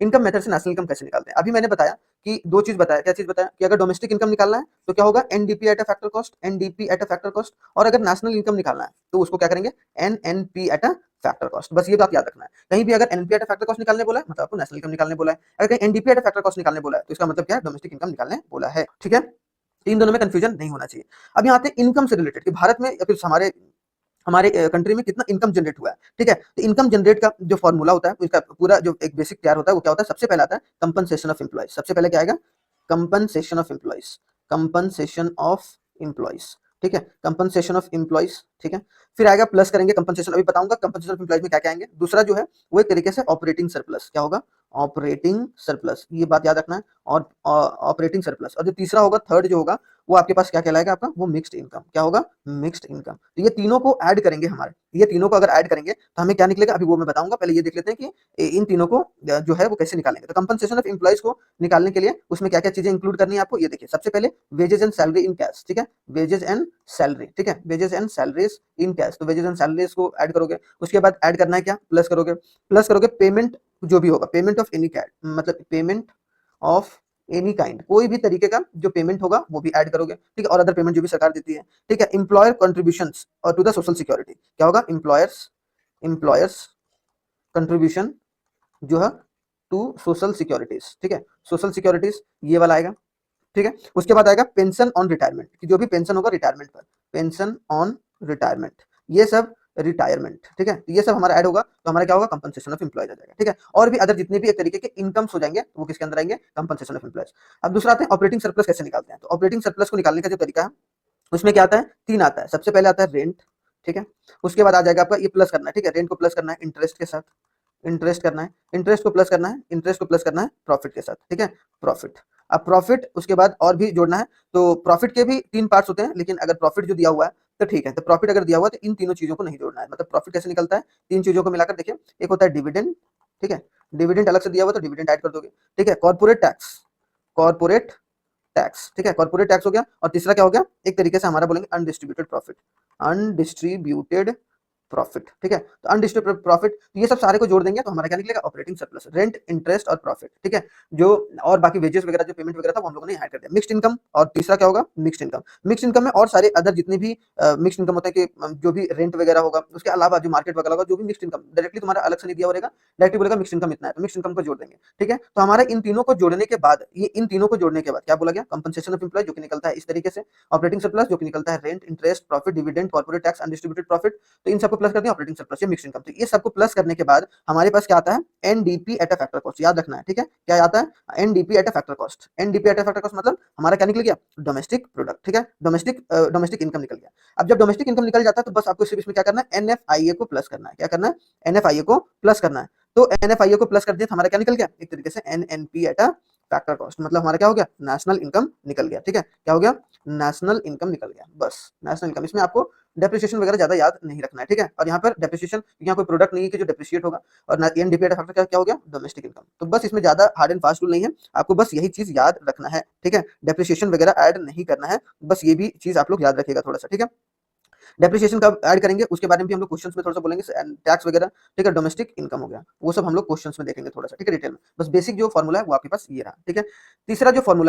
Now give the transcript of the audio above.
Income method से national income कैसे निकालते हैं? अभी मैंने बताया कि दो चीज बताया, क्या चीज बताया कि अगर डोमेस्टिक इनकम निकालना है तो क्या होगा, NDP at a factor cost, NDP at a factor cost, और अगर नेशनल इनकम निकालना है तो उसको क्या करेंगे, NNP at a factor cost. बस ये बात याद रखना है, कहीं भी अगर NP at a factor cost निकालने बोला है मतलब आपको नेशनल इनकम निकालने बोला है, अगर कहीं NDP at a factor cost निकालने बोला है तो इसका मतलब क्या है, डोमेस्टिक इनकम निकालने बोला है। ठीक है, इन दोनों में कंफ्यूजन नहीं होना चाहिए। अब यहाँ आते हैं इनकम से रिलेटेड कि भारत में या फिर हमारे हमारे कंट्री में कितना इनकम जनरेट हुआ है। ठीक है, तो इनकम जनरेट का जो फॉर्मूला होता है उसका पूरा जो एक बेसिक तैयार होता है वो क्या होता है, सबसे पहले आता है कंपनसेशन ऑफ एम्प्लॉइज। सबसे पहले क्या आएगा, compensation of employees, compensation of employees. ठीक है, कंपनसेशन ऑफ एम्प्लॉइज। ठीक है, फिर आएगा प्लस करेंगे कंपनसेशन, अभी बताऊंगा कंपनसेशन ऑफ एम्प्लॉइज में क्या क्या आएंगे। दूसरा जो है वो एक तरीके से ऑपरेटिंग सरप्लस, क्या होगा, ऑपरेटिंग सरप्लस, ये बात याद रखना है। और ऑपरेटिंग सरप्लस, और जो तीसरा होगा, थर्ड जो होगा वो आपके पास क्या कहलाएगा, आपका वो मिक्स्ड इनकम, क्या होगा, मिक्स्ड इनकम। तो ये तीनों को ऐड करेंगे हमारे, ये तीनों को अगर ऐड करेंगे तो हमें क्या निकलेगा, अभी वो मैं बताऊंगा। पहले ये देख लेते हैं कि इन तीनों को जो है वो कैसे निकालेंगे। तो कंपनसेशन ऑफ एम्प्लॉइज को निकालने के लिए उसमें क्या क्या चीजें इंक्लूड करनी है आपको, ये देखिए। सबसे पहले wages and salary in cash. ठीक है, वेजेस एंड सैलरी, ठीक है, wages and salaries in cash, तो वेजेस एंड सैलरीज को ऐड करोगे। उसके बाद ऐड करना है क्या, प्लस करोगे, प्लस करोगे पेमेंट जो भी होगा, पेमेंट ऑफ एनी कैड, मतलब पेमेंट ऑफ एनी काइंड, कोई भी तरीके का जो पेमेंट होगा वो भी ऐड करोगे। ठीक है, और अदर पेमेंट जो भी सरकार देती है। ठीक है, एम्प्लॉयर कंट्रीब्यूशंस और टू द सोशल सिक्योरिटी, क्या होगा, एम्प्लॉयर्स, एम्प्लॉयर्स कंट्रीब्यूशन जो है टू सोशल सिक्योरिटीज। ठीक है, सोशल सिक्योरिटीज ये वाला आएगा। ठीक है, उसके बाद आएगा पेंशन ऑन रिटायरमेंट, कि जो भी पेंशन होगा रिटायरमेंट पर, पेंशन ऑन रिटायरमेंट, ये सब रिटायरमेंट। ठीक है, तो ये सब हमारा ऐड होगा तो हमारा क्या होगा, कंपनसेशन ऑफ एम्प्लॉयज आ जाएगा। ठीक है, और भी अदर जितने भी एक तरीके के इनकम्स हो जाएंगे वो किसके अंदर आएंगे, कंपनसेशन ऑफ एम्प्लॉयज। अब दूसरा आते हैं ऑपरेटिंग सरप्लस कैसे निकालते हैं। तो ऑपरेटिंग सरप्लस को निकालने का जो तरीका है उसमें क्या आता है, तीन आता है। सबसे पहले आता है रेंट। ठीक है, उसके बाद आ जाएगा आपका ये प्लस करना है। ठीक है, रेंट को प्लस करना है इंटरेस्ट के साथ, इंटरेस्ट करना है, इंटरेस्ट को प्लस करना है, इंटरेस्ट को प्लस करना है प्रॉफिट के साथ। ठीक है, प्रॉफिट। अब प्रॉफिट उसके बाद और भी जोड़ना है, तो प्रॉफिट के भी तीन पार्ट्स होते हैं, लेकिन अगर प्रॉफिट जो दिया हुआ है तो ठीक है, तो प्रॉफिट अगर दिया हुआ है तो इन तीनों चीजों को नहीं जोड़ना है। मतलब प्रॉफिट कैसे निकलता है, तीन चीजों को मिलाकर देखिए, एक होता है डिविडेंड। ठीक है, डिविडेंड अलग से दिया हुआ तो डिविडेंड ऐड कर दोगे। ठीक है, कॉर्पोरेट टैक्स, कॉर्पोरेट टैक्स। ठीक है, कॉर्पोरेट टैक्स हो गया, और तीसरा क्या हो गया, एक तरीके से हमारा बोलेंगे अनडिस्ट्रीब्यूटेड प्रॉफिट, अनडिस्ट्रीब्यूटेड प्रॉफिट। ठीक है, तो अनडिस्ट्रीब्यूटेड प्रॉफिट, तो ये सब सारे को जोड़ देंगे तो हमारा क्या निकलेगा, ऑपरेटिंग सरप्लस, रेंट, इंटरेस्ट और प्रॉफिट। ठीक है, जो और बाकी वेजेस वगैरह जो पेमेंट वगैरह था वो हम लोगों ने ऐड कर दिया। मिक्स्ड इनकम, और तीसरा क्या होगा, मिक्स्ड इनकम। मिक्स्ड इनकम में और सारे अदर जितने भी मिक्स्ड इनकम होते हैं कि जो भी रेंट वगैरह होगा, उसके अलावा जो मार्केट वगैरह होगा, जो भी मिक्स्ड इनकम डायरेक्टली तुम्हारा अलग से नहीं दिया रहेगा, डायरेक्टली बोलेगा मिक्स्ड इनकम इतना है, तो मिक्स्ड इनकम को जोड़ देंगे। ठीक है, तो हमारा इन तीनों को जोड़ने के बाद, ये इन तीनों को जोड़ने के बाद क्या बोला गया, कंपनसेशन ऑफ एम्प्लॉय जो कि निकलता है इस तरीके से, ऑपरेटिंग सरप्लस जो कि निकलता है rent, interest, profit, dividend, corporate tax, undistributed profit, तो इन सबको प्लस कर दिया, ऑपरेटिंग सरप्लस ये मिक्स्ड इनकम। तो ये सबको प्लस करने के बाद हमारे पास क्या आता है, NDP at a factor cost, याद रखना है। ठीक है, क्या आता है, NDP at a factor cost, NDP at a factor cost मतलब हमारा क्या निकल गया, डोमेस्टिक प्रोडक्ट। ठीक है, डोमेस्टिक इनकम निकल गया। अब जब डोमेस्टिक इनकम निकल जाता है तो बस आपको सिर्फ इसमें क्या करना है, एनएफआईए को प्लस करना है। क्या करना है, एनएफआईए को प्लस करना है। तो एनएफआईए को प्लस कर दिया तो हमारा क्या निकल गया, एक तरीके से NNP at a factor cost, मतलब हमारा क्या हो गया, नेशनल इनकम निकल गया। ठीक है, क्या हो गया, नेशनल इनकम निकल गया, बस नेशनल इनकम। इसमें आपको डेप्रिसिएशन वगैरह ज्यादा याद नहीं रखना है। ठीक है, और यहाँ पर डेप्रिसिएशन, यहाँ कोई प्रोडक्ट नहीं है कि जो डेप्रिशिएट होगा, और एनडीपी एट अ फैक्टर क्या हो गया, डोमेस्टिक इनकम। तो बस इसमें ज्यादा हार्ड एंड फास्ट रूल नहीं है, आपको बस यही चीज याद रखना है। ठीक है, डेप्रिसिएशन वगैरह ऐड नहीं करना है, बस ये भी चीज आप लोग याद रखिएगा थोड़ा सा। ठीक है, डेप्रिसिएशन कब ऐड करेंगे उसके बारे में भी हम लोग क्वेश्चंस में थोड़ा सा बोलेंगे, टैक्स वगैरह। ठीक है, डोमेस्टिक इनकम हो गया, वो सब हम लोग क्वेश्चंस में देखेंगे थोड़ा सा। ठीक है, डिटेल में, बस बेसिक जो फॉर्मूला है वो आपके पास ये रहा। ठीक है, तीसरा जो फॉर्मूला